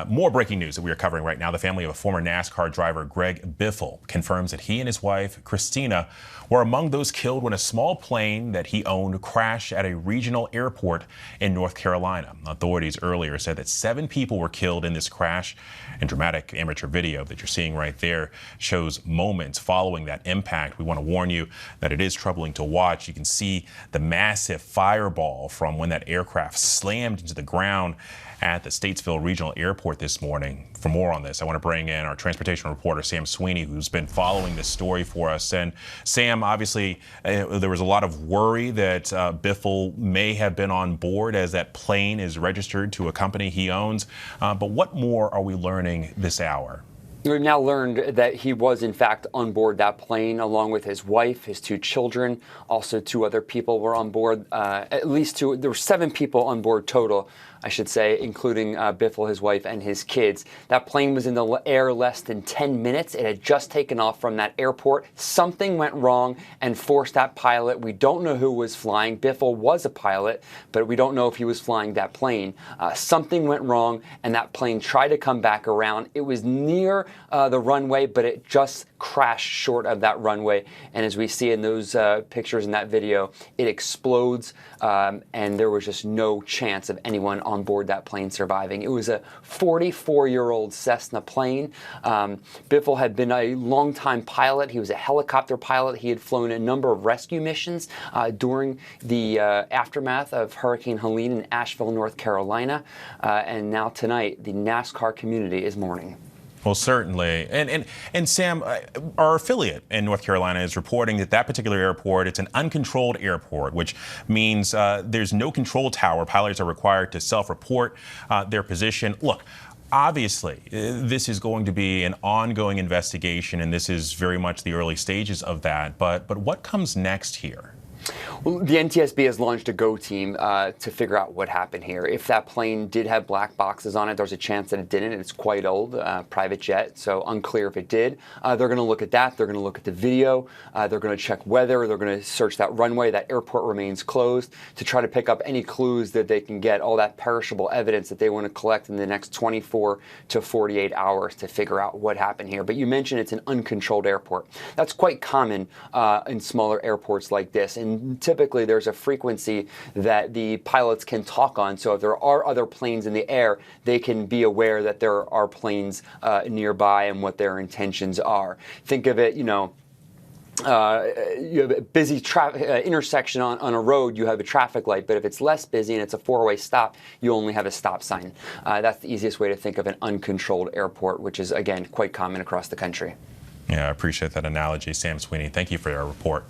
More breaking news that we are covering right now. The family of a former NASCAR driver, Greg Biffle, confirms that he and his wife, Christina, were among those killed when a small plane that he owned crashed at a regional airport in North Carolina. Authorities earlier said that 7 people were killed in this crash, and dramatic amateur video that you're seeing right there shows moments following that impact. We want to warn you that it is troubling to watch. You can see the massive fireball from when that aircraft slammed into the ground at the Statesville Regional Airport this morning. For more on this, I want to bring in our transportation reporter, Sam Sweeney, who's been following this story for us. And Sam, obviously, there was a lot of worry that Biffle may have been on board as that plane is registered to a company he owns. But what more are we learning this hour? We've now learned that he was, in fact, on board that plane, along with his wife, his 2 children. Also, 2 other people were on board. At least 2. There were 7 people on board total, I should say, including Biffle, his wife, and his kids. That plane was in the air less than 10 minutes. It had just taken off from that airport. Something went wrong and forced that pilot. We don't know who was flying. Biffle was a pilot, but we don't know if he was flying that plane. Something went wrong, and that plane tried to come back around. It was near the runway, but it just crashed short of that runway. And as we see in those pictures in that video, it explodes, and there was just no chance of anyone on board that plane surviving. It was a 44-year-old Cessna plane. Biffle had been a longtime pilot. He was a helicopter pilot. He had flown a number of rescue missions during the aftermath of Hurricane Helene in Asheville, North Carolina. And now tonight, the NASCAR community is mourning. Well, certainly. And Sam, our affiliate in North Carolina is reporting that that particular airport, it's an uncontrolled airport, which means there's no control tower. Pilots are required to self-report their position. Look, obviously, this is going to be an ongoing investigation, and this is very much the early stages of that. But what comes next here? Well, the NTSB has launched a GO team to figure out what happened here. If that plane did have black boxes on it, there's a chance that it didn't. It's quite old, private jet, so unclear if it did. They're going to look at that. They're going to look at the video. They're going to check weather. They're going to search that runway. That airport remains closed to try to pick up any clues that they can get, all that perishable evidence that they want to collect in the next 24 to 48 hours to figure out what happened here. But you mentioned it's an uncontrolled airport. That's quite common in smaller airports like this. And typically there's a frequency that the pilots can talk on. So if there are other planes in the air, they can be aware that there are planes nearby and what their intentions are. Think of it, you know, you have a busy intersection on a road, you have a traffic light, but if it's less busy and it's a 4-way stop, you only have a stop sign. That's the easiest way to think of an uncontrolled airport, which is, again, quite common across the country. Yeah, I appreciate that analogy, Sam Sweeney. Thank you for your report.